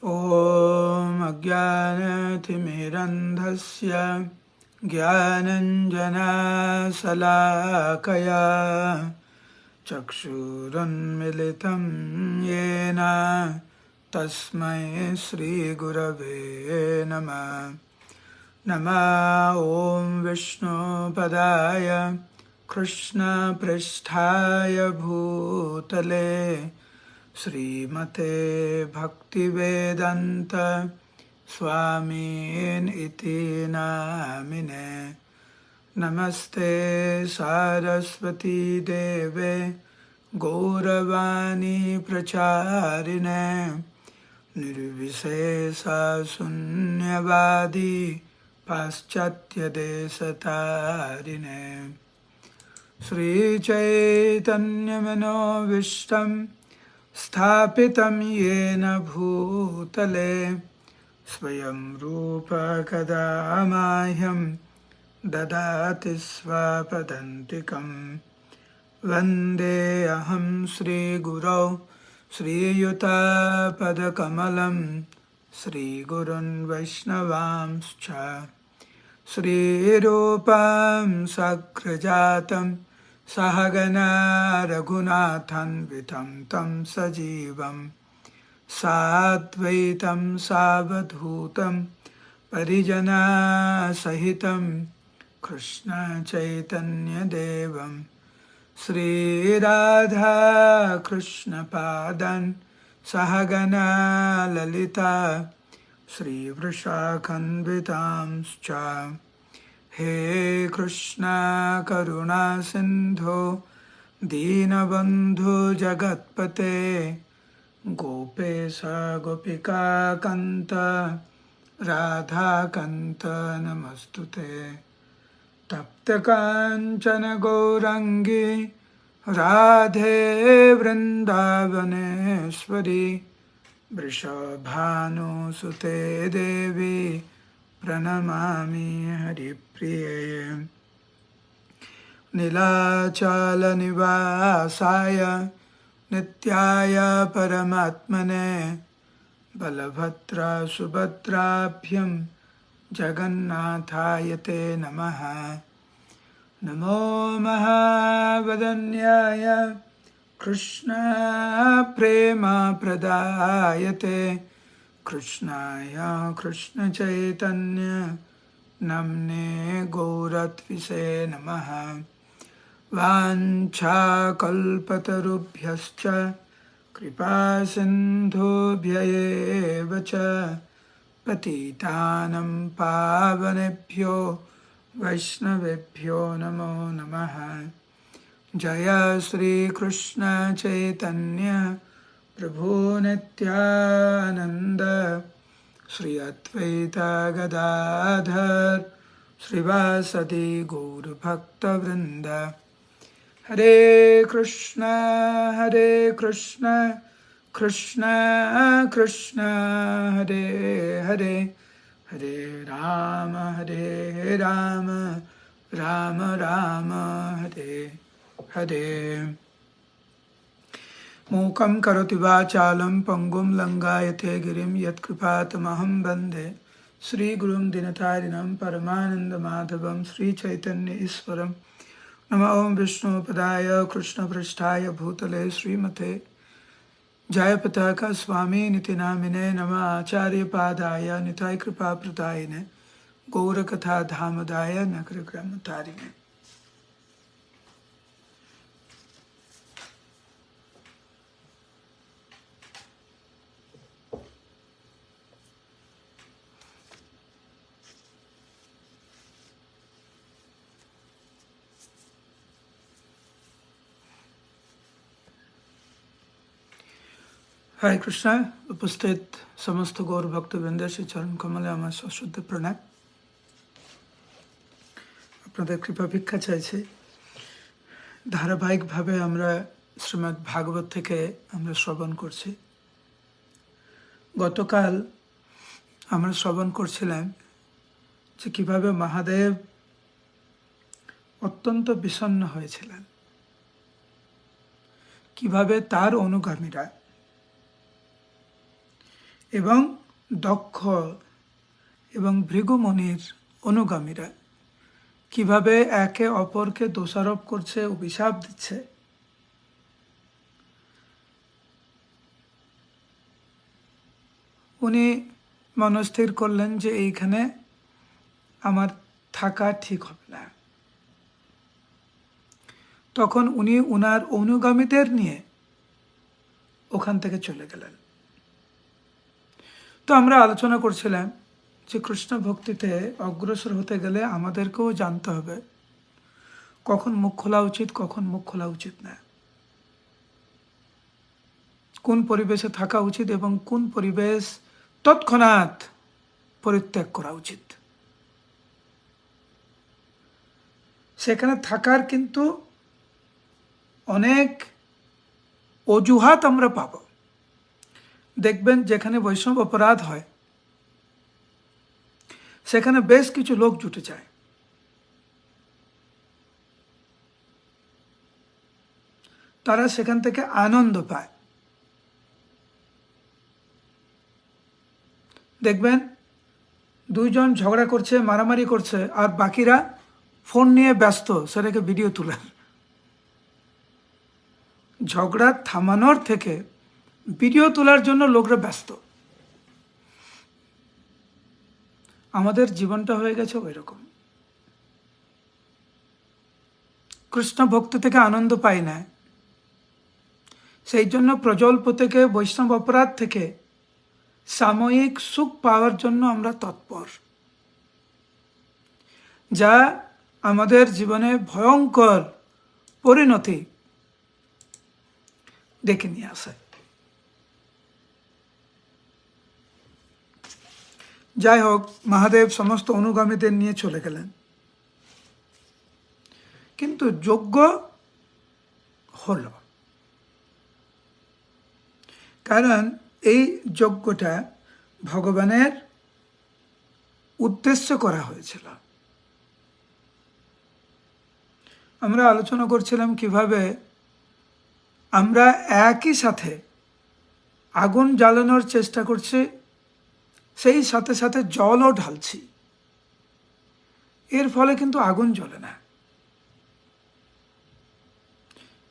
ॐ अज्ञानतिमिरन्धस्य ज्ञानञ्जनशलाकया चक्षुरुन्मिलितं येन तस्मै श्रीगुरवे नमः। नमः ॐ विष्णुपदाय कृष्णपृष्ठाय भूतले श्रीमते भक्तिवेदान्त स्वामिन् इति नामिने। नमस्ते सारस्वती देवे गौरवाणी प्रचारिणे निर्विशेषशून्यवादी पाश्चात्यदेशतारिणे। श्रीचैतन्यमनोभीष्टं स्थापितं येन भूतले स्वयं रूप कदा मह्यं ददाति स्वपदान्तिकं। वन्देऽहं श्रीगुरौ श्रीयुतापदकमलं श्रीगुरुन् वैष्णवांश्च श्रीरूपं सग्रजातं सहगना रघुनाथान्वितं तं सजीवं साद्वैतं सावधूतं परिजनसहितं कृष्णचैतन्यदेवं श्रीराधाकृष्णपादान् सहगना ललिता श्रीवृषाखन्वितांश्च। हे कृष्णा करुणा सिन्धो दीनबन्धु जगत्पते गोपेश गोपिकान्त राधाकान्त नमस्तुते। तप्तकाञ्चन गौराङ्गी राधे वृन्दावनेश्वरी वृषभानुसुते देवी प्रणमामि हरिप्रिये। नीलाचलनिवासाय नित्याय परमात्मने बलभद्र सुभद्राभ्यां जगन्नाथाय ते नमः। नमो महावदन्याय कृष्ण प्रेम प्रदायते कृष्णाय कृष्ण चैतन्य नमने गौरत्विषे नमः। वाञ्छाकल्पतरुभ्यश्च कृपा सिन्धुभ्यैव च पतितानं पावनेभ्यो वैष्णवेभ्यो नमो नमः। जय श्री कृष्ण चैतन्य प्रभु नित्यानंद श्री अद्वैत गदाधर श्रीवासदि गौर भक्तवृंद। हरे कृष्ण कृष्ण कृष्ण हरे हरे, हरे राम राम राम हरे हरे। मूकं करोति वाचालं पंगुं लंघयते गिरिं यत्कृपातमहं वन्दे श्रीगुरुं दीनतारिणं परमानन्दमाधवं श्रीचैतन्य ईश्वरं। नमः ओं विष्णुपदाय कृष्णपृष्ठाय भूतले श्रीमते जयपताका स्वामिनिति नामिने। नमः आचार्यपादाय निताय कृपाप्रदायिने गौरकथाधामदाय नगरग्रामतारिणे। हरे कृष्ण। उपस्थित समस्त गौर भक्तवृंद श्री चरण कमले আমার সশ্রদ্ধ প্রণাম। আপনাদের কৃপা ভিক্ষা চাইছি। ধারাবাহিকভাবে আমরা শ্রীমদ্ ভাগবত থেকে আমরা শ্রবণ করছি। গতকাল আমরা শ্রবণ করছিলাম যে কিভাবে মহাদেব অত্যন্ত বিষণ্ণ হয়েছিলেন, কিভাবে তার অনুগামীরা এবং দক্ষ এবং ভৃগুমুনির অনুগামীরা কিভাবে একে অপরকে দোষারোপ করছে, অভিশাপ দিচ্ছে, উনি মনস্থির করলেন যে এইখানে আমার থাকা ঠিক হবে না। তখন উনি উনার অনুগামীদের নিয়ে ওখান থেকে চলে গেলেন। তো আমরা আলোচনা করছিলাম যে কৃষ্ণ ভক্তিতে অগ্রসর হতে গেলে আমাদেরকেও জানতে হবে কখন মুখ খোলা উচিত, কখন মুখ খোলা উচিত না, কোন পরিবেশে থাকা উচিত এবং কোন পরিবেশ তৎক্ষণাৎ পরিত্যাগ করা উচিত। সেখানে থাকার কিন্তু অনেক অজুহাত আমরা পাব। দেখবেন যেখানে বৈষ্ণব অপরাধ হয় সেখানে বেশ কিছু লোক জুটে যায়। তারা সেখান থেকে আনন্দ পায়। দেখবেন দুইজন ঝগড়া করছে, মারামারি করছে, আর বাকিরা ফোন নিয়ে ব্যস্ত সেটাকে ভিডিও তোলার। ঝগড়া থামানোর থেকে ভিডিও তোলার জন্য লোকরা ব্যস্ত। আমাদের জীবনটা হয়ে গেছে ওই রকম। কৃষ্ণ ভক্তি থেকে আনন্দ পাই না, সেই জন্য প্রজল্প থেকে, বৈষ্ণব অপরাধ থেকে সাময়িক সুখ পাওয়ার জন্য আমরা তৎপর, যা আমাদের জীবনে ভয়ঙ্কর পরিণতি ডেকে নিয়ে আসে। যাই হোক, মহাদেব সমস্ত অনুগামীদের নিয়ে চলে গেলেন, কিন্তু যজ্ঞ হলো। কারণ এই যজ্ঞটা ভগবানের উদ্দেশ্য করা হয়েছিল। আমরা আলোচনা করছিলাম কিভাবে আমরা একই সাথে আগুন জ্বালানোর চেষ্টা করছি, সেই সাথে সাথে জলও ঢালছি, এর ফলে কিন্তু আগুন জ্বলে না।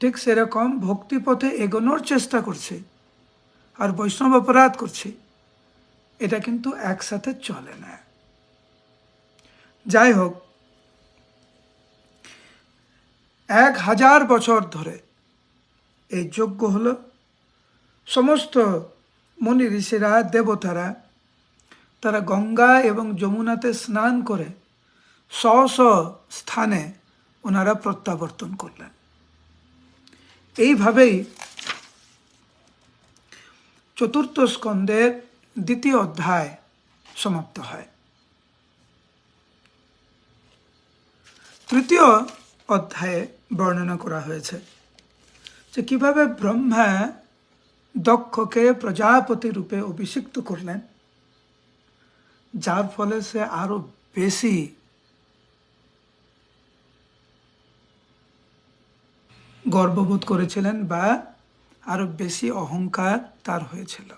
ঠিক সেরকম ভক্তিপথে এগোনোর চেষ্টা করছি আর বৈষ্ণব অপরাধ করছি, এটা কিন্তু একসাথে চলে না। যাই হোক, 1000 বছর ধরে এই যজ্ঞ হলো। সমস্ত মুনি ঋষিরা, দেবতারা, তারা গঙ্গা এবং যমুনাতে স্নান করে স্ব স্ব স্থানে ওনারা প্রত্যাবর্তন করলেন। এইভাবেই চতুর্থ স্কন্ধের 2য় অধ্যায় সমাপ্ত হয়। 3য় অধ্যায়ে বর্ণনা করা হয়েছে যে কিভাবে ব্রহ্মা দক্ষকে প্রজাপতি রূপে অভিষিক্ত করলেন, যার ফলে সে আরো বেশি গর্ববোধ করেছিলেন বা আরো বেশি অহংকার তার হয়েছিল।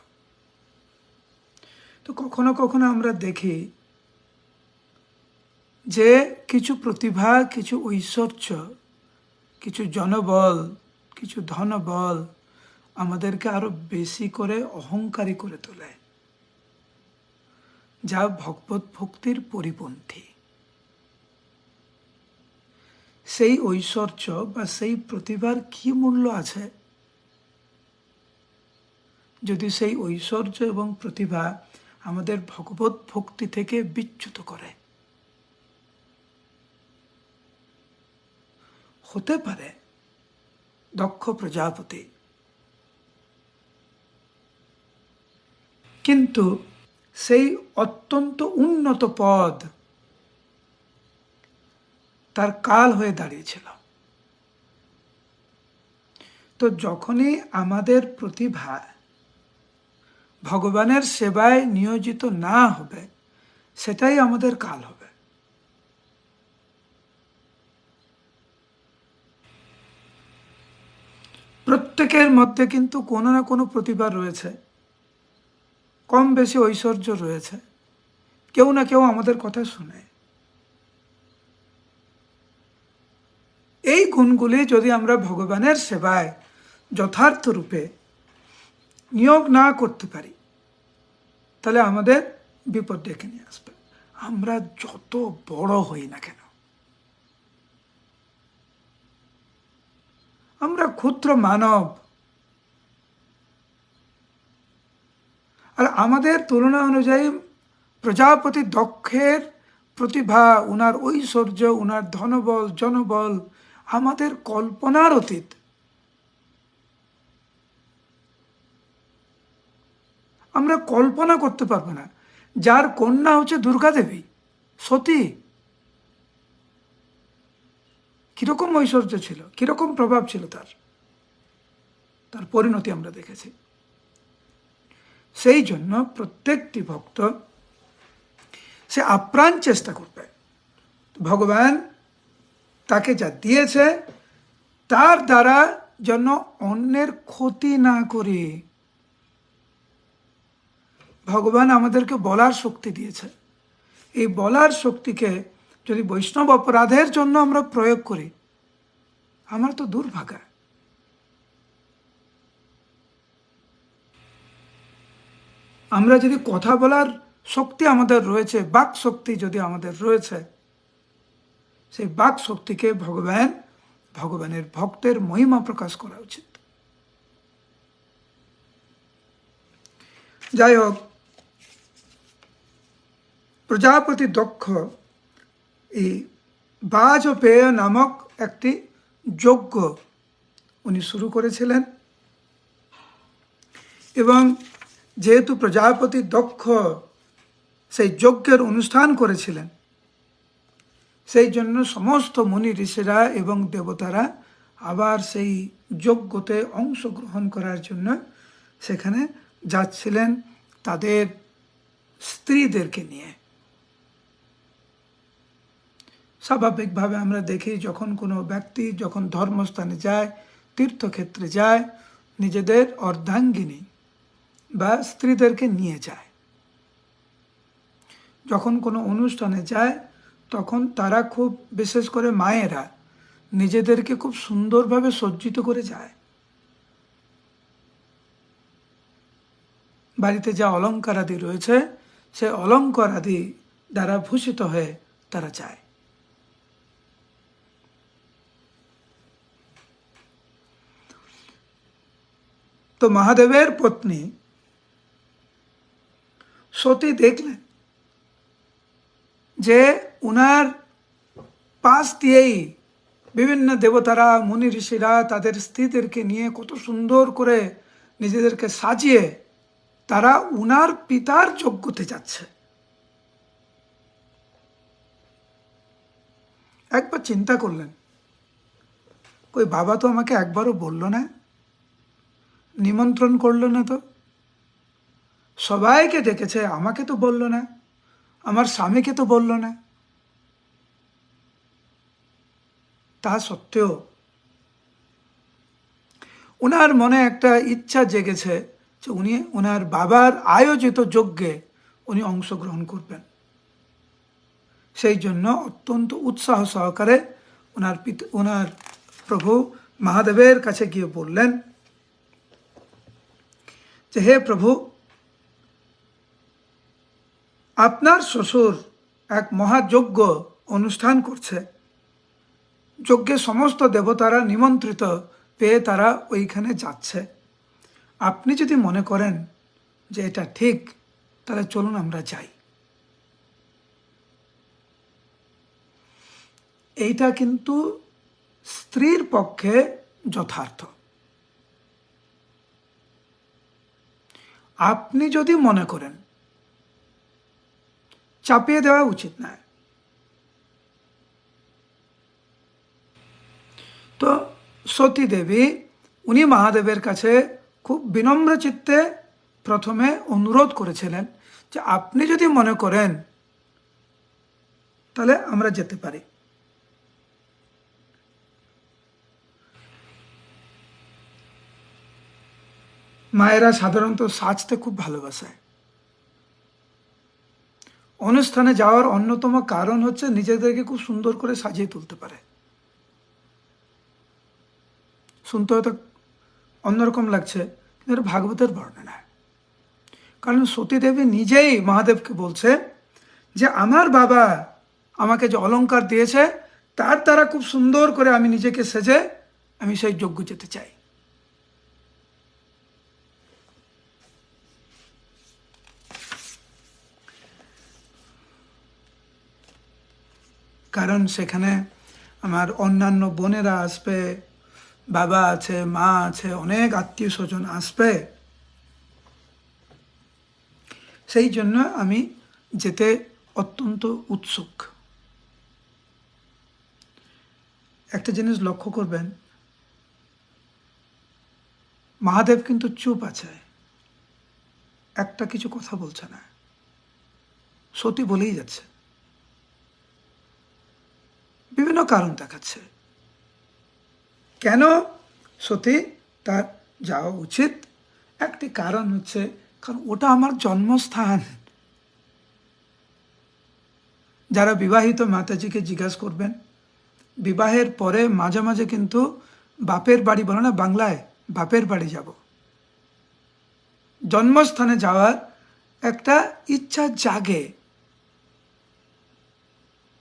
তো কখনো কখনো আমরা দেখি যে কিছু প্রতিভা, কিছু ঐশ্বর্য, কিছু জনবল, কিছু ধনবল আমাদেরকে আরো বেশি করে অহংকারী করে তোলে, যা ভগবত ভক্তির পরিপন্থী। সেই ঐশ্বর্য বা সেই প্রতিভার কি মূল্য আছে যদি সেই ঐশ্বর্য এবং প্রতিভা আমাদের ভগবত ভক্তি থেকে বিচ্যুত করে? হতে পারে দক্ষ প্রজাপতি, কিন্তু সেই অত্যন্ত উন্নত পদ তার কাল হয়ে দাঁড়িয়েছিল। তো যখনই আমাদের প্রতিভা ভগবানের সেবায় নিয়োজিত না হবে, সেটাই আমাদের কাল হবে। প্রত্যেকের মধ্যে কিন্তু কোনো না কোনো প্রতিভা রয়েছে, কম বেশি ঐশ্বর্য রয়েছে, কেউ না কেউ আমাদের কথা শুনে। এই গুণগুলি যদি আমরা ভগবানের সেবায় যথার্থ রূপে নিয়োগ না করতে পারি, তাহলে আমাদের বিপদ ডেকে নিয়ে আসবে। আমরা যত বড় হই না কেন, আমরা ক্ষুদ্র মানব, আর আমাদের তুলনা অনুযায়ী প্রজাপতি দক্ষের প্রতিভা, উনার ঐশ্বর্য, উনার ধনবল, জনবল আমাদের কল্পনার অতীত। আমরা কল্পনা করতে পারবো না। যার কন্যা হচ্ছে দুর্গা দেবী, সতী, কিরকম ঐশ্বর্য ছিল, কিরকম প্রভাব ছিল তার পরিণতি আমরা দেখেছি। সেই জন্য প্রত্যেকটি ভক্ত সে আপ্রাণ চেষ্টা করবে ভগবান তাকে যা দিয়েছে তার দ্বারা যেন অন্যের ক্ষতি না করে। ভগবান আমাদেরকে বলার শক্তি দিয়েছে, এই বলার শক্তিকে যদি বৈষ্ণব অপরাধের জন্য আমরা প্রয়োগ করি, আমার তো দুর্ভাগা। আমরা যদি কথা বলার শক্তি আমাদের রয়েছে, বাক শক্তি যদি আমাদের রয়েছে, সেই বাক শক্তিকে ভগবানের ভক্তের মহিমা প্রকাশ করা উচিত। যাই হোক, প্রজাপতি দক্ষ এই বাজপেয় নামক একটি যজ্ঞ উনি শুরু করেছিলেন, এবং যেহেতু প্রজাপতি দক্ষ সেই যজ্ঞের অনুষ্ঠান করেছিলেন, সেই জন্য সমস্ত মুনি ঋষিরা এবং দেবতারা আবার সেই যজ্ঞতে অংশগ্রহণ করার জন্য সেখানে যাচ্ছিলেন তাদের স্ত্রীদেরকে নিয়ে। স্বাভাবিকভাবে আমরা দেখি যখন কোনো ব্যক্তি যখন ধর্মস্থানে যায়, তীর্থক্ষেত্রে যায়, নিজেদের অর্ধাঙ্গিনী বা স্ত্রীদেরকে নিয়ে যায়। যখন কোনো অনুষ্ঠানে যায় তখন তারা খুব, বিশেষ করে মায়েরা, নিজেদেরকে খুব সুন্দরভাবে সজ্জিত করে যায়। বাড়িতে যা অলঙ্কার আদি রয়েছে সে অলঙ্কার আদি দ্বারা ভূষিত হয়ে তারা যায়। তো মহাদেবের পত্নী সতী দেখলেন যে উনার পাশ দিয়েই বিভিন্ন দেবতারা, মুনি ঋষিরা তাদের স্ত্রীদেরকে নিয়ে কত সুন্দর করে নিজেদেরকে সাজিয়ে তারা উনার পিতার যজ্ঞতে যাচ্ছে। একবার চিন্তা করলেন, কই বাবা তো আমাকে একবারও বলল না, নিমন্ত্রণ করলো না, তো সবাইকে ডেকেছে, আমাকে তো বলল না, আমার স্বামীকে তো বলল না। তা সত্ত্বেও উনার মনে একটা ইচ্ছা জেগেছে যে উনি ওনার বাবার আয়োজিত যজ্ঞে উনি অংশগ্রহণ করবেন। সেই জন্য অত্যন্ত উৎসাহ সহকারে ওনার প্রভু মহাদেবের কাছে গিয়ে বললেন যে হে প্রভু, আপনার শ্বশুর এক মহাযজ্ঞ অনুষ্ঠান করছে, যজ্ঞে সমস্ত দেবতারা নিমন্ত্রিত পেয়ে তারা ওইখানে যাচ্ছে। আপনি যদি মনে করেন যে এটা ঠিক, তাহলে চলুন আমরা যাই। এইটা কিন্তু স্ত্রীর পক্ষে যথার্থ। আপনি যদি মনে করেন, চাপিয়ে দেওয়া উচিত নয়। তো সতী দেবী উনি মহাদেবের কাছে খুব বিনম্র চিত্তে প্রথমে অনুরোধ করেছিলেন যে আপনি যদি মনে করেন তাহলে আমরা যেতে পারি। মায়েরা সাধারণত সাজতে খুব ভালোবাসে, অনুষ্ঠানে যাওয়ার অন্যতম কারণ হচ্ছে নিজেদেরকে খুব সুন্দর করে সাজিয়ে তুলতে পারে। শুনতে হয়তো অন্যরকম লাগছে, কিন্তু এটা ভাগবতের বর্ণনা। কারণ সতী দেবী নিজেই মহাদেবকে বলছে যে আমার বাবা আমাকে যে অলংকার দিয়েছে তার দ্বারা খুব সুন্দর করে আমি নিজেকে সেজে আমি সেই যজ্ঞ যেতে চাই। কারণ সেখানে আমার অন্যান্য বোনেরা আসবে, বাবা আছে, মা আছে, অনেক আত্মীয় স্বজন আসবে। সেই জন্য আমি যেতে অত্যন্ত উৎসুক। একটা জিনিস লক্ষ্য করবেন, মহাদেব কিন্তু চুপ আছে, একটা কিছু কথা বলছে না, সতী বলেই যাচ্ছে। বিভিন্ন কারণ দেখাচ্ছে কেন সতী তার যাওয়া উচিত। একটি কারণ হচ্ছে, কারণ ওটা আমার জন্মস্থান। যারা বিবাহিত মাতাজিকে জিজ্ঞাসা করবেন, বিবাহের পরে মাঝে মাঝে কিন্তু বাপের বাড়ি বলে না বাংলায়, বাপের বাড়ি যাব, জন্মস্থানে যাওয়ার একটা ইচ্ছা জাগে।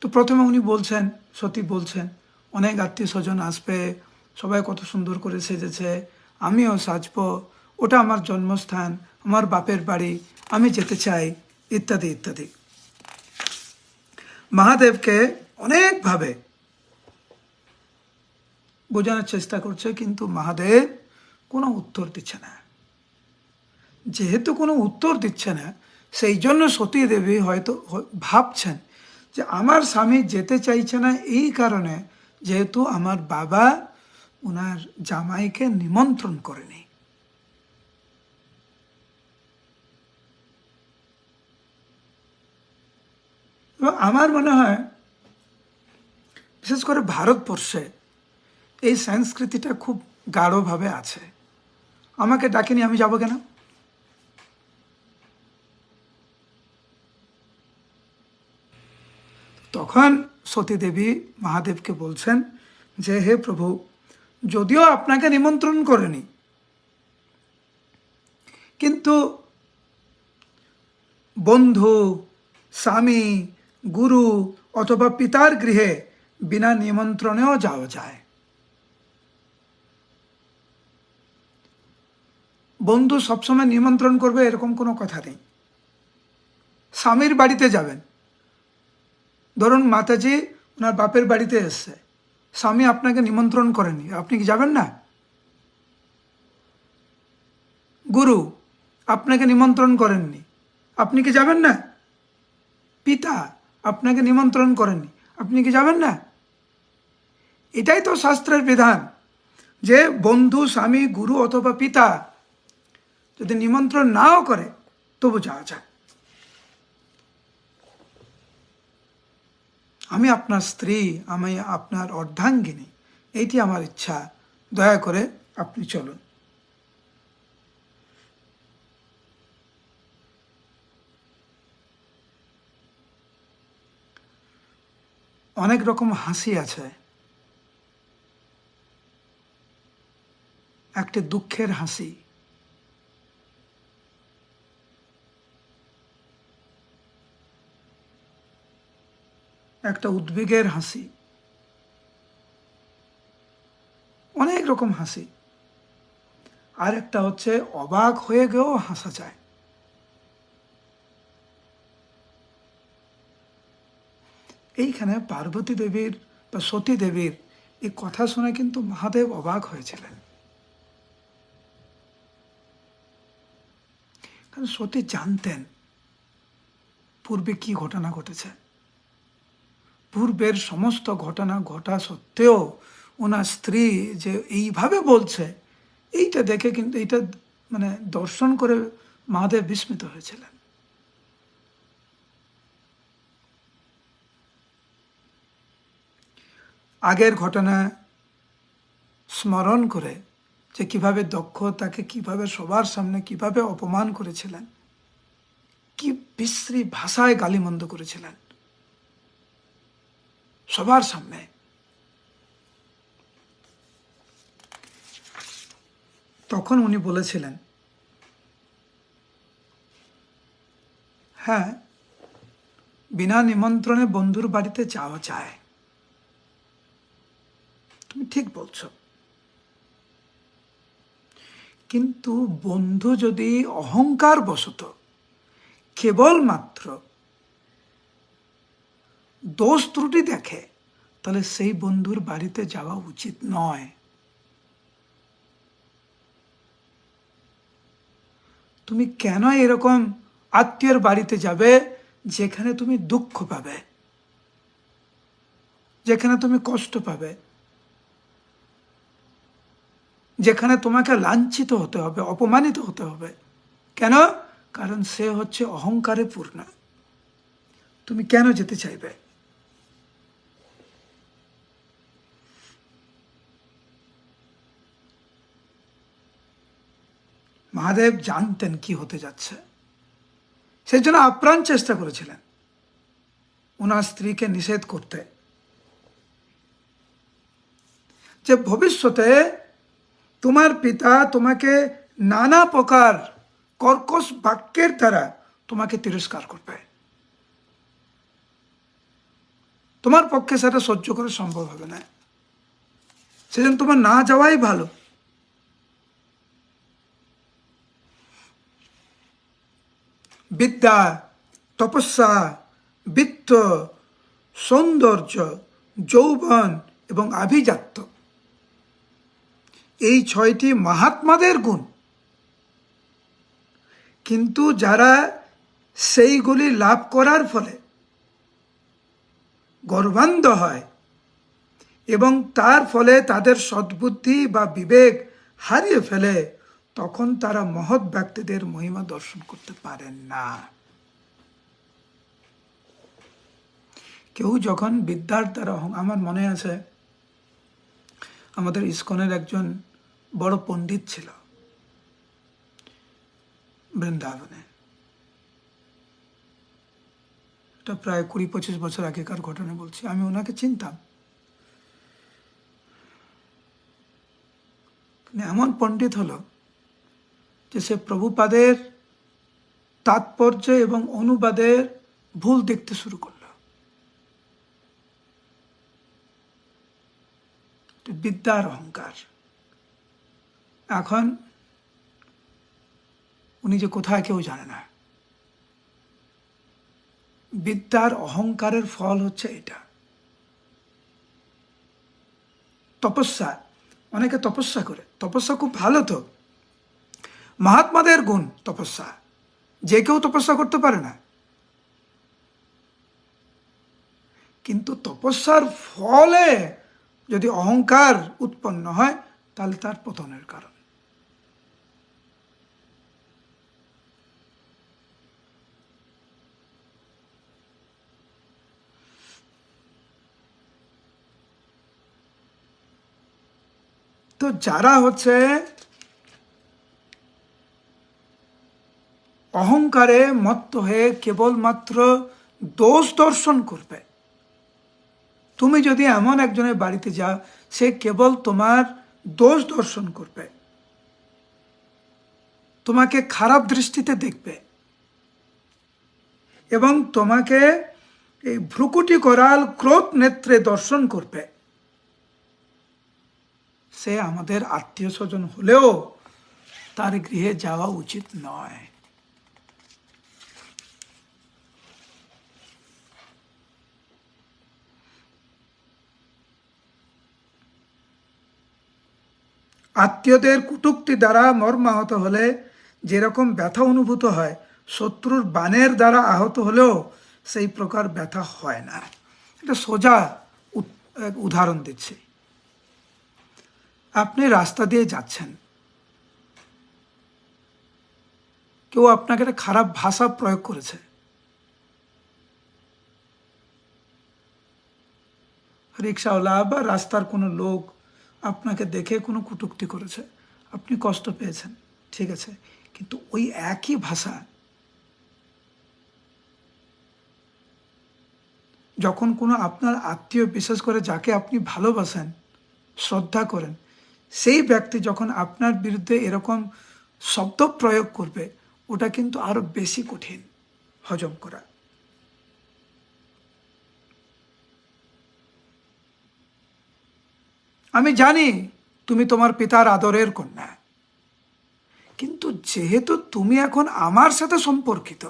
তো প্রথমে উনি বলছেন, সতী বলছেন, অনেক আত্মীয় স্বজন আসবে, সবাই কত সুন্দর করে সেজেছে, আমিও সাজবো, ওটা আমার জন্মস্থান, আমার বাপের বাড়ি, আমি যেতে চাই, ইত্যাদি ইত্যাদি। মহাদেবকে অনেকভাবে বোঝানোর চেষ্টা করছে, কিন্তু মহাদেব কোনো উত্তর দিচ্ছে না। যেহেতু কোনো উত্তর দিচ্ছে না, সেই জন্য সতী দেবী হয়তো ভাবছেন যে আমার স্বামী যেতে চাইছে না এই কারণে যেহেতু আমার বাবা ওনার জামাইকে নিমন্ত্রণ করেনি। এবং আমার মনে হয় বিশেষ করে ভারতবর্ষে এই সংস্কৃতিটা খুব গাঢ়ভাবে আছে। আমাকে ডাকেনি, আমি যাব কেন? তখন সতী দেবী মহাদেবকে বলছেন যে হে প্রভু, যদিও আপনাকে নিমন্ত্রণ করেনি, কিন্তু বন্ধু, স্বামী, গুরু অথবা পিতার গৃহে বিনা নিমন্ত্রণেও যাওয়া যায়। বন্ধু সবসময় নিমন্ত্রণ করবে এরকম কোনো কথা নেই। স্বামীর বাড়িতে যাবেন, ধরুন মাতাজি ওনার বাপের বাড়িতে এসছে, স্বামী আপনাকে নিমন্ত্রণ করেনি, আপনি কি যাবেন না? গুরু আপনাকে নিমন্ত্রণ করেননি, আপনি কি যাবেন না? পিতা আপনাকে নিমন্ত্রণ করেননি, আপনি কি যাবেন না? এটাই তো শাস্ত্রের বিধান, যে বন্ধু, স্বামী, গুরু অথবা পিতা যদি নিমন্ত্রণ নাও করে তবু যাওয়া যায়। আমি আপনার স্ত্রী, আমি আপনার অর্ধাঙ্গিনী, এইটি আমার ইচ্ছা, দয়া করে আপনি চলুন। অনেক রকম হাসি আছে, একটি দুঃখের হাসি, একটা উদ্বেগের হাসি, অনেক রকম হাসি। আর একটা হচ্ছে অবাক হয়ে গিয়েও হাসা যায়। এইখানে পার্বতী দেবীর বা সতী দেবীর এই কথা শুনে কিন্তু মহাদেব অবাক হয়েছিলেন। কারণ সতী জানতেন পূর্বে কি ঘটনা ঘটেছে। পূর্বের সমস্ত ঘটনা ঘটা সত্ত্বেও ওনার স্ত্রী যে এইভাবে বলছে, এইটা দেখে কিন্তু এইটা মানে দর্শন করে মহাদেব বিস্মিত হয়েছিলেন। আগের ঘটনা স্মরণ করে যে কিভাবে দক্ষ তাকে কিভাবে সবার সামনে কিভাবে অপমান করেছিলেন, কি বিশ্রী ভাষায় গালিমন্দ করেছিলেন সবার সামনে। তখন উনি বলেছিলেন, হ্যাঁ, বিনা নিমন্ত্রণে বন্ধুর বাড়িতে যাওয়া যায়, তুমি ঠিক বলছো, কিন্তু বন্ধু যদি অহংকার বশত কেবলমাত্র দোষ ত্রুটি দেখে, তাহলে সেই বন্ধুর বাড়িতে যাওয়া উচিত নয়। তুমি কেন এরকম আত্মীয়ের বাড়িতে যাবে যেখানে তুমি দুঃখ পাবে, যেখানে তুমি কষ্ট পাবে, যেখানে তোমাকে লাঞ্ছিত হতে হবে, অপমানিত হতে হবে? কেন? কারণ সে হচ্ছে অহংকারে পূর্ণ। তুমি কেন যেতে চাইবে? মহাদেব জানতেন কি হতে যাচ্ছে, সেই জন্য আপ্রাণ চেষ্টা করেছিলেন ওনার স্ত্রীকে নিষেধ করতে, যে ভবিষ্যতে তোমার পিতা তোমাকে নানা প্রকার কর্কশ বাক্যের দ্বারা তোমাকে তিরস্কার করবে, তোমার পক্ষে সেটা সহ্য করা সম্ভব হবে না, সেজন্য তোমার না যাওয়াই ভালো। বিদ্যা, তপস্যা, বিত্ত, সৌন্দর্য, যৌবন এবং আভিজাত্য, এই 6টি মহাত্মাদের গুণ। কিন্তু যারা সেইগুলি লাভ করার ফলে গর্বান্ধ হয় এবং তার ফলে তাদের সদ্বুদ্ধি বা বিবেক হারিয়ে ফেলে, তখন তারা মহৎ ব্যক্তিদের মহিমা দর্শন করতে পারেন না। কেউ যখন বিদ্যার দ্বারা, আমার মনে আছে আমাদের ইস্কনের একজন বড় পণ্ডিত ছিল বৃন্দাবনে, এটা প্রায় 20-25 বছর আগেকার ঘটনা বলছি। আমি ওনাকে চিনতাম, এমন পণ্ডিত হলো যে সে প্রভুপাদের তাৎপর্য এবং অনুবাদের ভুল দেখতে শুরু করলো। বিদ্যার অহংকার। এখন উনি যে কোথায় কেউ জানে না। বিদ্যার অহংকারের ফল হচ্ছে এটা। তপস্যা, অনেকে তপস্যা করে, তপস্যা খুব ভালো, তো মহাত্মাদের গুণ তপস্যা, যে কেউ তপস্যা করতে পারে না, কিন্তু তপস্যার ফলে যদি অহংকার উৎপন্ন হয় তাহলে তার পতনের কারণ। তো যারা হচ্ছে অহংকারে মত্ত হয়ে কেবলমাত্র দোষ দর্শন করবে, তুমি যদি এমন একজনের বাড়িতে যাও, সে কেবল তোমার দোষ দর্শন করবে, তোমাকে খারাপ দৃষ্টিতে দেখবে এবং তোমাকে এই ভ্রুকুটি করাল ক্রোধ নেত্রে দর্শন করবে, সে আমাদের আত্মীয় স্বজন হলেও তার গৃহে যাওয়া উচিত নয়। আত্মীয়দের কটূক্তি দ্বারা মর্মাহত হলে যেরকম ব্যথা অনুভূত হয়, শত্রুর বাণের দ্বারা আহত হলেও সেই প্রকার ব্যথা হয় না। এটা সোজা উদাহরণ দিচ্ছি। আপনি রাস্তা দিয়ে যাচ্ছেন, কেউ আপনাকে একটা খারাপ ভাষা প্রয়োগ করেছে, রিক্সাওয়ালা বা রাস্তার কোনো লোক আপনাকে দেখে কোনো কটূক্তি করেছে, আপনি কষ্ট পেয়েছেন, ঠিক আছে, কিন্তু ওই একই ভাষা যখন কোনো আপনার আত্মীয়, বিশেষ করে যাকে আপনি ভালোবাসেন, শ্রদ্ধা করেন, সেই ব্যক্তি যখন আপনার বিরুদ্ধে এরকম শব্দ প্রয়োগ করবে, ওটা কিন্তু আরো বেশি কঠিন হজম করা। আমি জানি তুমি তোমার পিতার আদরের কন্যা, কিন্তু যেহেতু তুমি এখন আমার সাথে সম্পর্কিত,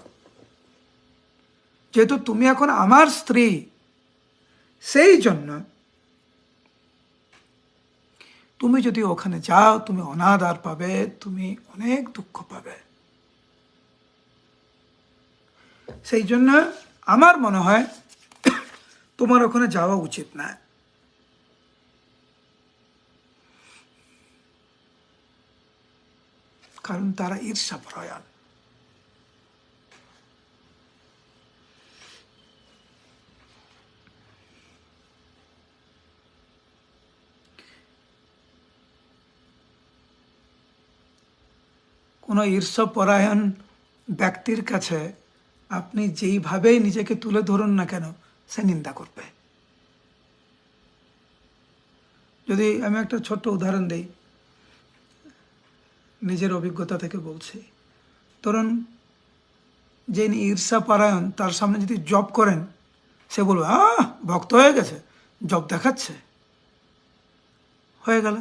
যেহেতু তুমি এখন আমার স্ত্রী, সেই জন্য তুমি যদি ওখানে যাও, তুমি অনাদর পাবে, তুমি অনেক দুঃখ পাবে। সেই জন্য আমার মনে হয় তোমার ওখানে যাওয়া উচিত না। কারণ তারা ঈর্ষাপরায়ণ। কোনো ঈর্ষাপরায়ণ ব্যক্তির কাছে আপনি যেইভাবেই নিজেকে তুলে ধরুন না কেন, সে নিন্দা করবে। যদি আমি একটা ছোট্ট উদাহরণ দিই, নিজের অভিজ্ঞতা থেকে বলছি। ধরুন, যিনি ঈর্ষাপরায়ণ, তার সামনে যদি জব করেন, সে বলবে, ভক্ত হয়ে গেছে, জব দেখাচ্ছে, হয়ে গেল,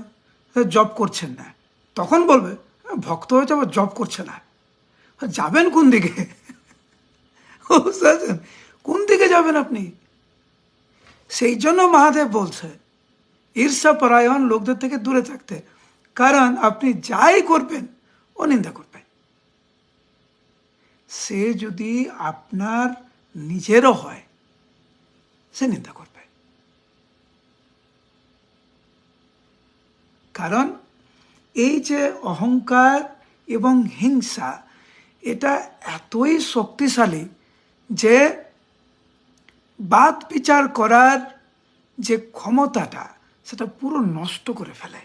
জব করছেন না। তখন বলবে, ভক্ত হয়েছে আবার জব করছে না, যাবেন কোন দিকে? বুঝতে পারছেন? কোন দিকে যাবেন আপনি? সেই জন্য মহাদেব বলছে ঈর্ষাপরায়ণ লোকদের থেকে দূরে থাকতে। কারণ আপনি যাই করবেন, ও নিন্দা করবে। সে যদি আপনার নিজেরও হয়, সে নিন্দা করবে। কারণ এই যে অহংকার এবং হিংসা, এটা এতই শক্তিশালী যে বাদ বিচার করার যে ক্ষমতাটা, সেটা পুরো নষ্ট করে ফেলে।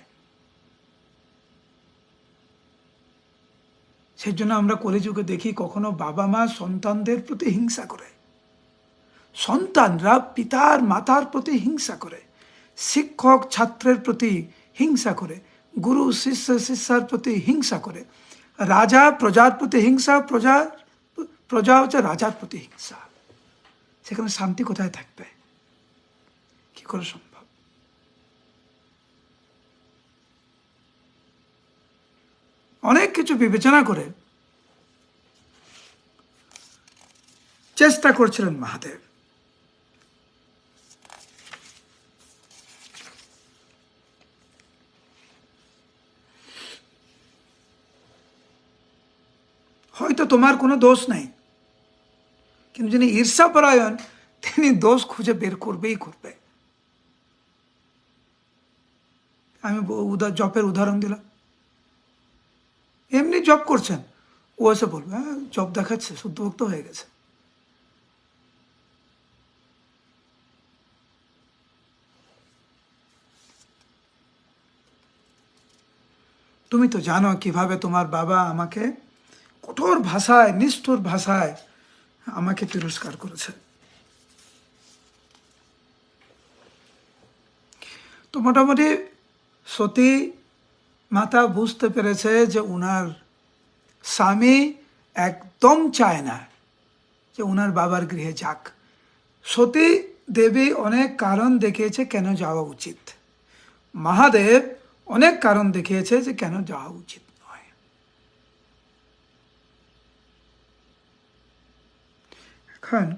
সেই জন্য আমরা কলিযুগে দেখি কখনো বাবা মা সন্তানদের প্রতি হিংসা করে, সন্তানরা পিতার মাতার প্রতি হিংসা করে, শিক্ষক ছাত্রের প্রতি হিংসা করে, গুরু শিষ্য শিষ্যার প্রতি হিংসা করে, রাজা প্রজার প্রতি হিংসা, প্রজা হচ্ছে রাজার প্রতি হিংসা। সেখানে শান্তি কোথায় থাকবে? কি করে সম্ভব? অনেক কিছু বিবেচনা করে চেষ্টা করছিলেন মহাদেব। হয়তো তোমার কোনো দোষ নাই, কিন্তু যিনি ঈর্ষাপরায়ণ, তিনি দোষ খুঁজে বের করবেই করবে। আমি জপের উদাহরণ দিলাম। এমনি জব করছেন, ও এসে বলবে, জব দেখাচ্ছে, শুদ্ধভক্ত হয়ে গেছে। তুমি তো জানো কিভাবে তোমার বাবা আমাকে কঠোর ভাষায়, নিষ্ঠুর ভাষায় আমাকে তিরস্কার করেছে। তো মোটামুটি সতী মাতা বুঝতে পেরেছে যে উনার স্বামী একদম চায় না যে উনার বাবার গৃহে যাক। সতী দেবী অনেক কারণ দেখিয়েছে কেন যাওয়া উচিত, মহাদেব অনেক কারণ দেখিয়েছে যে কেন যাওয়া উচিত নয়। এখন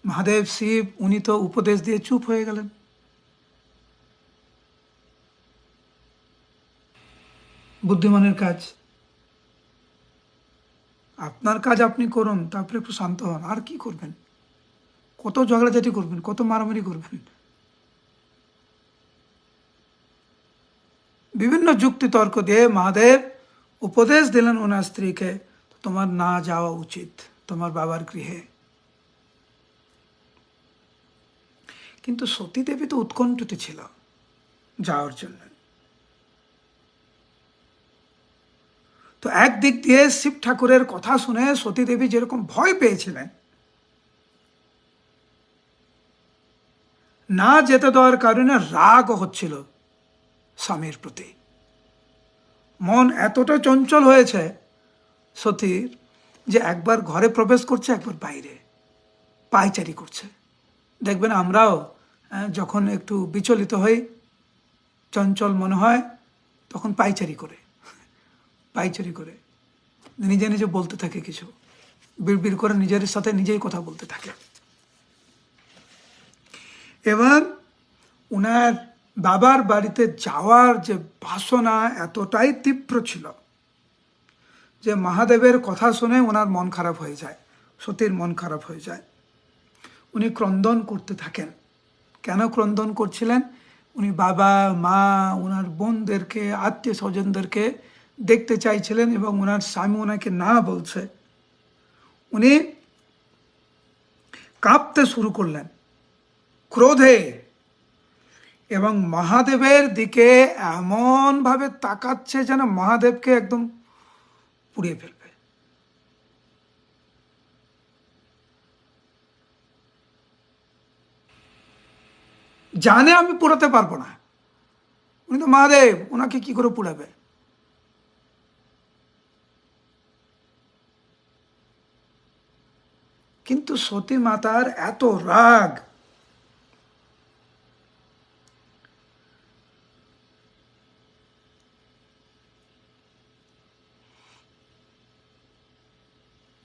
মহাদেব শিব, উনি তো উপদেশ দিয়ে চুপ হয়ে গেলেন। বুদ্ধিমানের কাজ, আপনার কাজ আপনি করুন, তারপরে একটু শান্ত হন। আর কি করবেন? কত ঝগড়াঝাটি করবেন, কত মারামারি করবেন? বিভিন্ন যুক্তি তর্ক দিয়ে মহাদেব উপদেশ দিলেন ওনার স্ত্রীকে, তোমার না যাওয়া উচিত তোমার বাবার গৃহে। কিন্তু সতী দেবী তো উৎকণ্ঠিত ছিল যাওয়ার জন্য। তো তো একদিক দিয়ে শিব ঠাকুরের কথা শুনে সতী দেবী যেরকম ভয় পেয়েছিলেন, না যেতে দেওয়ার কারণে রাগ হচ্ছিল স্বামীর প্রতি। মন এতটা চঞ্চল হয়েছে সতীর যে একবার ঘরে প্রবেশ করছে, একবার বাইরে পায়চারি করছে। দেখবেন আমরাও যখন একটু বিচলিত হই, চঞ্চল মনে হয়, তখন পায়চারি করে নিজে নিজে বলতে থাকে, কিছু বিড়বিড় করে নিজের সাথে নিজেই কথা বলতে থাকে। এবার উনার বাবার বাড়িতে যাওয়ার যে বাসনা এতটাই তীব্র ছিল যে মহাদেবের কথা শুনে ওনার মন খারাপ হয়ে যায়, সতীর মন খারাপ হয়ে যায়। উনি ক্রন্দন করতে থাকেন। কেন ক্রন্দন করছিলেন? উনি বাবা, মা, ওনার বোনদেরকে, আত্মীয় স্বজনদেরকে দেখতে চাইছিলেন এবং ওনার স্বামী ওনাকে না বলছে। উনি কাঁপতে শুরু করলেন ক্রোধে এবং মহাদেবের দিকে এমনভাবে তাকাচ্ছে যেন মহাদেবকে একদম পুড়িয়ে ফেলবে। জানে আমি পোড়াতে পারবো না, উনি তো মহাদেব, ওনাকে কি করে পুড়াবে? কিন্তু সতী মাতার এত রাগ,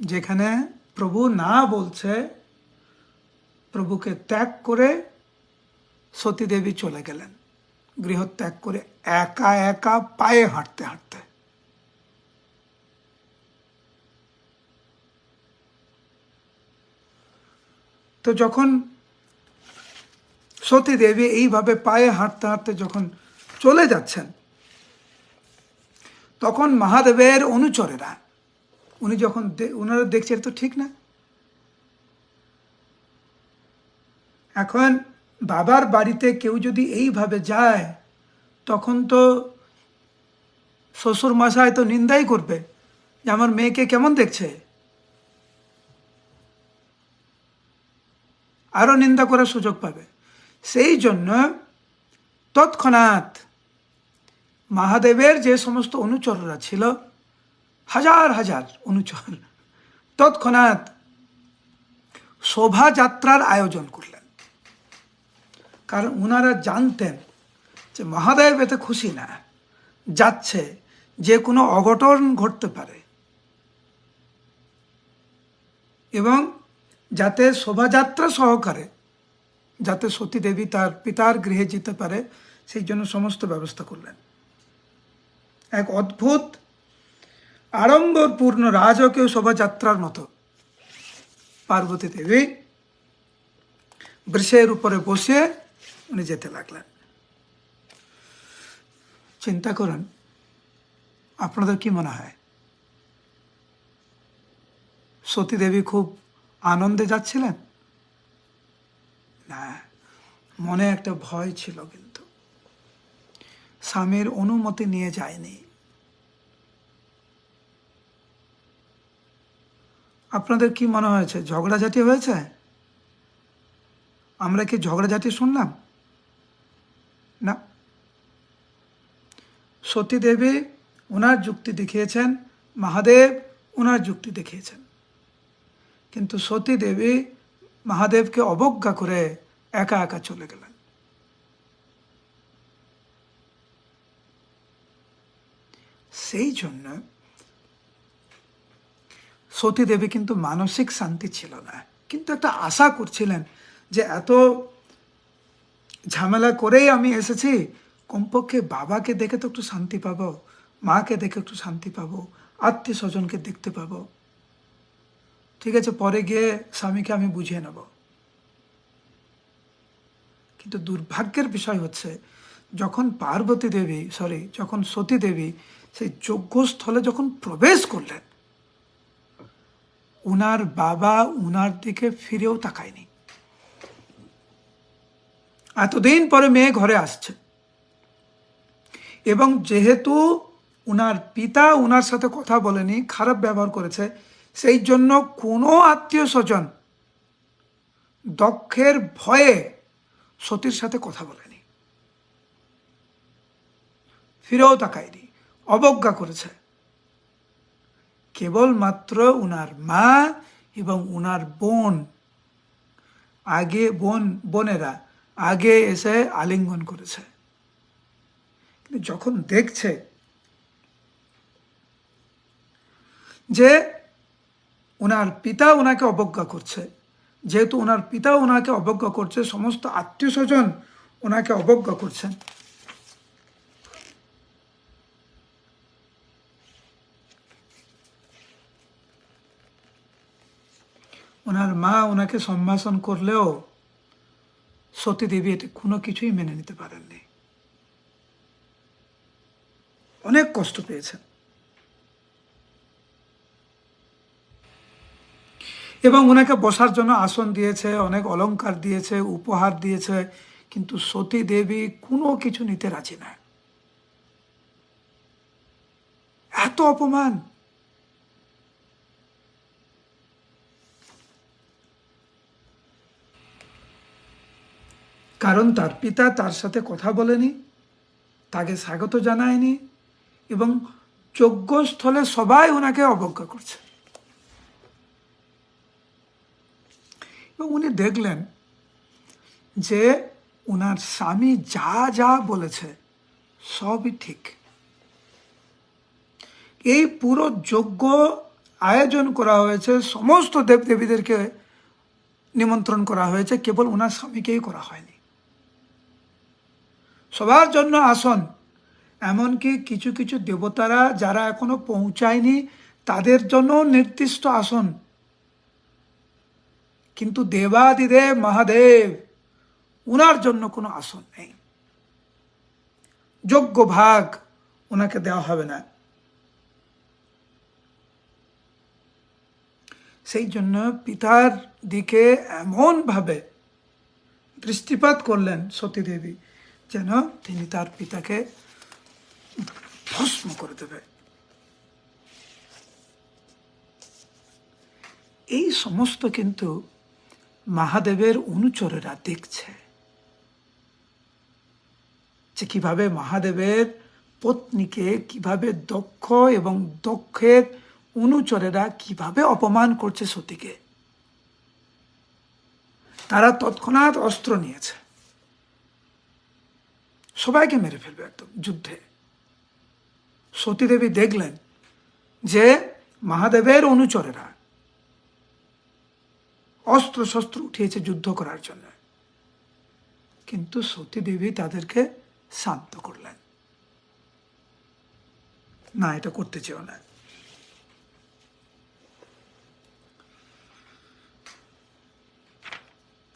যেখানে প্রভু না বলছে, প্রভুকে ত্যাগ করে সতী দেবী চলে গেলেন গৃহত্যাগ করে, একা একা পায়ে হাঁটতে হাঁটতে। তো যখন সতী দেবী এইভাবে পায়ে হাঁটতে হাঁটতে যখন চলে যাচ্ছেন, তখন মহাদেবের অনুচরেরা, উনি যখন ওনারা দেখছে তো ঠিক না, এখন বাবার বাড়িতে কেউ যদি এইভাবে যায়, তখন তো শ্বশুর মশাই তো নিন্দাই করবে যে আমার মেয়েকে কেমন দেখছে, আরো নিন্দা করার সুযোগ পাবে। সেই জন্য তৎক্ষণাৎ মহাদেবের যে সমস্ত অনুচররা ছিল, হাজার হাজার অনুচর, তৎক্ষণাৎ শোভাযাত্রার আয়োজন করলেন। কারণ ওনারা জানতেন যে মহাদেব এতে খুশি না, যাচ্ছে যে কোনো অঘটন ঘটতে পারে, এবং যাতে শোভাযাত্রা সহকারে যাতে সতী দেবী তার পিতার গৃহে যেতে পারে, সেই জন্য সমস্ত ব্যবস্থা করলেন। এক অদ্ভুত আড়ম্বরপূর্ণ রাজকীয় শোভাযাত্রার মতো পার্বতী দেবী বৃষের উপরে বসে উনি যেতে লাগলেন। চিন্তা করুন, আপনাদের কি মনে হয় সতী দেবী খুব আনন্দে যাচ্ছিলেন? না, মনে একটা ভয় ছিল, কিন্তু স্বামীর অনুমতি নিয়ে যায়নি। আপনাদের কি মনে হয়েছে ঝগড়াঝাটি হয়েছে? আমরা কি ঝগড়াঝাটি শুনলাম? না, সতী দেবী ওনার যুক্তি দেখিয়েছেন, মহাদেব ওনার যুক্তি দেখিয়েছেন, কিন্তু সতী দেবী মহাদেবকে অবজ্ঞা করে একা একা চলে গেলেন। সেই জন্য সতী দেবী কিন্তু মানসিক শান্তি ছিল না, কিন্তু একটা আশা করছিলেন যে এত ঝামেলা করেই আমি এসেছি, কমপক্ষে বাবাকে দেখে তো একটু শান্তি পাবো, মাকে দেখে একটু শান্তি পাবো, আত্মীয় স্বজনকে দেখতে পাবো, ঠিক আছে পরে গিয়ে স্বামীকে আমি বুঝিয়ে নেব। কিন্তু দুর্ভাগ্যের বিষয় হচ্ছে, যখন যখন সতী দেবী সেই যজ্ঞস্থলে যখন প্রবেশ করলেন, উনার বাবা উনার দিকে ফিরেও তাকায়নি। এতদিন পরে মেয়ে ঘরে আসছে, এবং যেহেতু উনার পিতা উনার সাথে কথা বলেনি, খারাপ ব্যবহার করেছে, সেই জন্য কোনো আত্মীয় স্বজন দক্ষের ভয়ে সতীর সাথে কথা বলেনি, ফিরেও তাকায়নি, অবজ্ঞা করেছে। কেবলমাত্র উনার মা এবং উনার বোনেরা আগে এসে আলিঙ্গন করেছে। কিন্তু যখন দেখছে যে উনার পিতা ওনাকে অবজ্ঞা করছে, যেহেতু ওনার পিতা ওনাকে অবজ্ঞা করছে, সমস্ত আত্মীয় স্বজন ওনাকে অবজ্ঞা করছেন, ওনার মা ওনাকে সম্ভাষণ করলেও সতী দেবী এটা কোনো কিছুই মেনে নিতে পারেননি, অনেক কষ্ট পেয়েছেন। এবং ওনাকে বসার জন্য আসন দিয়েছে, অনেক অলংকার দিয়েছে, উপহার দিয়েছে, কিন্তু সতী দেবী কোনো কিছু নিতে রাজি না। এত অপমান! কারণ তার পিতা তার সাথে কথা বলেনি, তাকে স্বাগত জানায়নি, এবং যজ্ঞস্থলে সবাই ওনাকে অবজ্ঞা করছে। এবং উনি দেখলেন যে ওনার স্বামী যা যা বলেছে সবই ঠিক। এই পুরো যজ্ঞ আয়োজন করা হয়েছে, সমস্ত দেবদেবীদেরকে নিমন্ত্রণ করা হয়েছে, কেবল ওনার স্বামীকেই করা হয়নি। সবার জন্য আসন, এমনকি কিছু কিছু দেবতারা যারা এখনো পৌঁছায়নি তাদের জন্য নির্দিষ্ট আসন, কিন্তু দেবাদিদেব মহাদেব ওনার জন্য কোনো আসন নেই, যোগ্য ভাগ ওনাকে দেওয়া হবে না। সেই জন্য পিতার দিকে এমনভাবে দৃষ্টিপাত করলেন সতী দেবী যেন তিনি তার পিতাকে ভস্ম করে দেবে। এই সমস্ত কিন্তু মহাদেবের অনুচরেরা দেখছে যে কিভাবে মহাদেবের পত্নীকে কিভাবে দক্ষ এবং দক্ষের অনুচরেরা কিভাবে অপমান করছে সতীকে। তারা তৎক্ষণাৎ অস্ত্র নিয়েছে, সবাইকে মেরে ফেলবে একদম যুদ্ধে। সতীদেবী দেখলেন যে মহাদেবের অনুচরেরা অস্ত্র শস্ত্র উঠিয়েছে যুদ্ধ করার জন্য, কিন্তু সতীদেবী তাদেরকে শান্ত করলেন, না এটা করতে চেও না।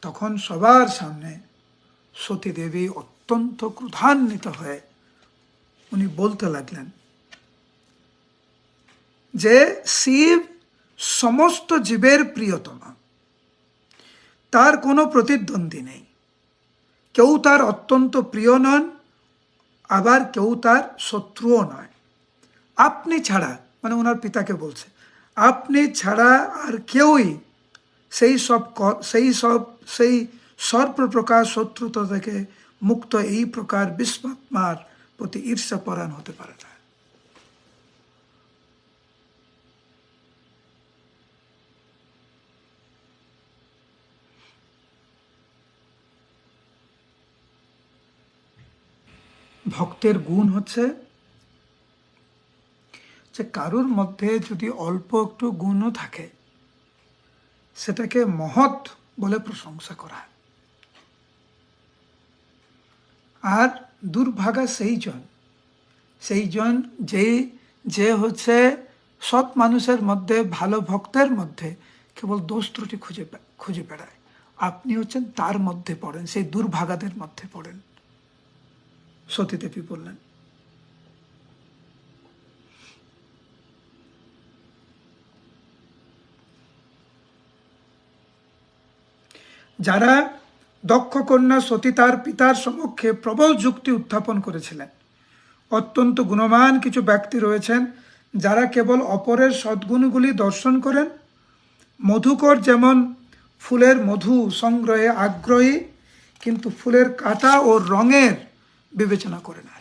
তখন সবার সামনে সতী দেবী অত্যন্ত ক্রোধান্বিত হয়ে উনি বলতে লাগলেন যে শিব সমস্ত জীবের প্রিয়তমা, তার কোনো প্রতিদ্বন্দ্বী নেই, কেউ তার অত্যন্ত প্রিয় নন, আবার কেউ তার শত্রুও নয়। আপনি ছাড়া, মানে ওনার পিতাকে বলছে, আপনি ছাড়া আর কেউই সেই সর্বপ্রকার শত্রুতা থেকে মুক্ত এই প্রকার বিশ্বআত্মার প্রতি ঈর্ষাপরায়ণ হতে পারে না। ভক্তের গুণ হচ্ছে যে কারুর মধ্যে যদি অল্প একটু গুণও থাকে সেটাকে মহৎ বলে প্রশংসা করা। আর দুর্ভাগা সেই জন যে হচ্ছে সৎ মানুষের মধ্যে, ভালো ভক্তের মধ্যে কেবল দোষ ত্রুটি খুঁজে বেড়ায়। আপনি হচ্ছেন তার মধ্যে পড়েন, সেই দুর্ভাগাদের মধ্যে পড়েন, সতীদেবী বললেন। যারা দক্ষ কন্যা সতী তার পিতার সমক্ষে প্রবল যুক্তি উত্থাপন করেছিলেন, অত্যন্ত গুণমান কিছু ব্যক্তি রয়েছেন যারা কেবল অপরের সদ্গুণগুলি দর্শন করেন। মধুকর যেমন ফুলের মধু সংগ্রহে আগ্রহী, কিন্তু ফুলের কাঁটা ও রঙের বিবেচনা করে না।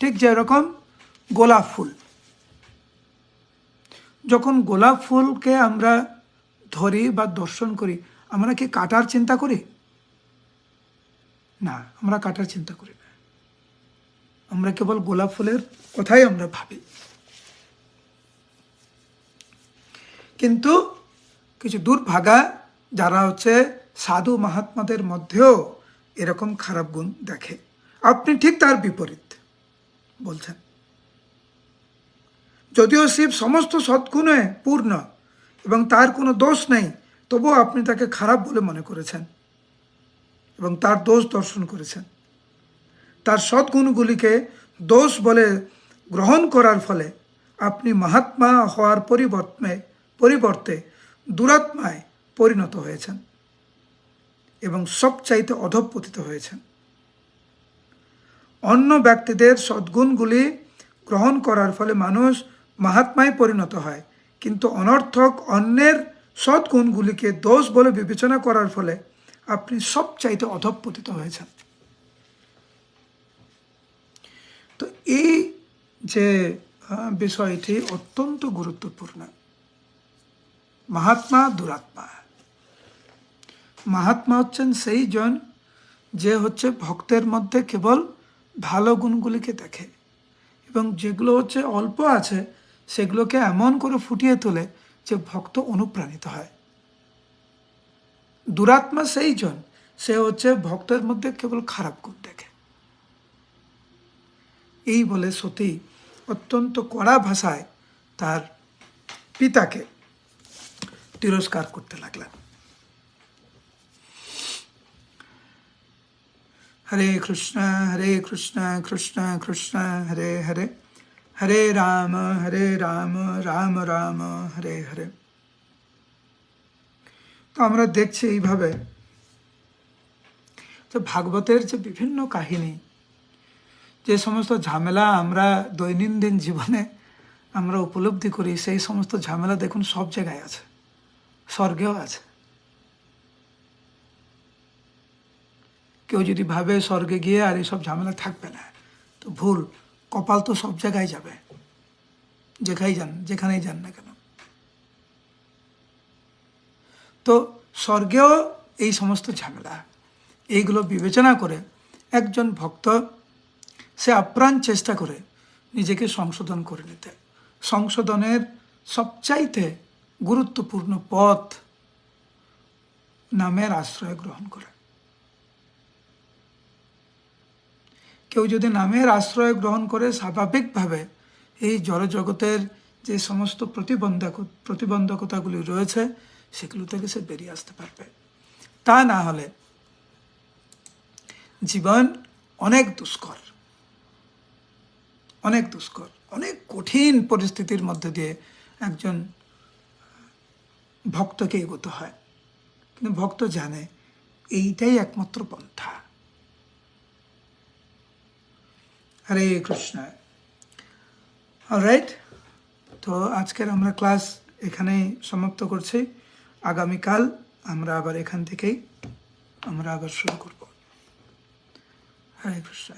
ঠিক যেরকম গোলাপ ফুল, যখন গোলাপ ফুলকে আমরা ধরি বা দর্শন করি, আমরা কি কাটার চিন্তা করি? না, আমরা কাটার চিন্তা করি না, আমরা কেবল গোলাপ ফুলের কথাই আমরা ভাবি। কিন্তু কিছু দুর্ভাগা যারা হচ্ছে সাধু মহাত্মাদের মধ্যেও এরকম খারাপ গুণ দেখে। আপনি ঠিক তার বিপরীত বলছেন। যদিও শিব সমস্ত সদ্গুণে পূর্ণ এবং তার কোনো দোষ নেই, তবুও আপনি তাকে খারাপ বলে মনে করেছেন এবং তার দোষ দর্শন করেছেন। তার সদ্গুণগুলিকে দোষ বলে গ্রহণ করার ফলে আপনি মহাত্মা হওয়ার পরিবর্তে দুরাত্মায় পরিণত হয়েছেন এবং সবচাইতে অধঃপতিত হয়েছেন। অন্য ব্যক্তিদের সদ্গুণগুলি গ্রহণ করার ফলে মানুষ মহাত্মায় পরিণত হয়, কিন্তু অনর্থক অন্যের সদ্গুণগুলিকে দোষ বলে বিবেচনা করার ফলে আপনি সবচাইতে অধঃপতিত হয়েছেন। তো এই যে বিষয়টি অত্যন্ত গুরুত্বপূর্ণ। মহাত্মা দুরাত্মা। মহাত্মা হচ্ছেন সেই জন যে হচ্ছে ভক্তের মধ্যে কেবল ভালো গুণগুলিকে দেখে এবং যেগুলো হচ্ছে অল্প আছে সেগুলোকে এমন করে ফুটিয়ে তোলে যে ভক্ত অনুপ্রাণিত হয়। দুরাত্মা সেই জন, সে হচ্ছে ভক্তের মধ্যে কেবল খারাপ গুণ দেখে। এই বলে সতী অত্যন্ত কড়া ভাষায় তার পিতাকে তিরস্কার করতে লাগলেন। হরে কৃষ্ণ কৃষ্ণ কৃষ্ণ হরে হরে, হরে রাম রাম রাম হরে হরে। তো আমরা দেখছি এইভাবে যে ভাগবতের যে বিভিন্ন কাহিনী, যে সমস্ত ঝামেলা আমরা দৈনন্দিন জীবনে আমরা উপলব্ধি করি, সেই সমস্ত ঝামেলা দেখুন সব জায়গায় আছে, স্বর্গেও আছে। কেউ যদি ভাবে স্বর্গে গিয়ে আর এইসব ঝামেলা থাকবে না, তো ভুল। কপাল তো সব জায়গায় যাবে, যেখানেই যান না কেন। তো স্বর্গেও এই সমস্ত ঝামেলা, এইগুলো বিবেচনা করে একজন ভক্ত সে আপ্রাণ চেষ্টা করে নিজেকে সংশোধন করে নিতে। সংশোধনের সবচাইতে গুরুত্বপূর্ণ পথ নামের আশ্রয় গ্রহণ করে। কেউ যদি নামের আশ্রয় গ্রহণ করে, স্বাভাবিকভাবে এই জড়জগতের যে সমস্ত প্রতিবন্ধকতাগুলি রয়েছে সেগুলো থেকে সে বেরিয়ে আসতে পারবে। তা না হলে জীবন অনেক দুষ্কর, অনেক কঠিন পরিস্থিতির মধ্যে দিয়ে একজন ভক্তকে এগোতে হয়। কিন্তু ভক্ত জানে এইটাই একমাত্র পন্থা। হরে কৃষ্ণ। অলরাইট, তো আজকের আমরা ক্লাস এখানেই সমাপ্ত করছি। আগামীকাল আমরা আবার এখান থেকেই আমরা আবার শুরু করব। হরে কৃষ্ণ।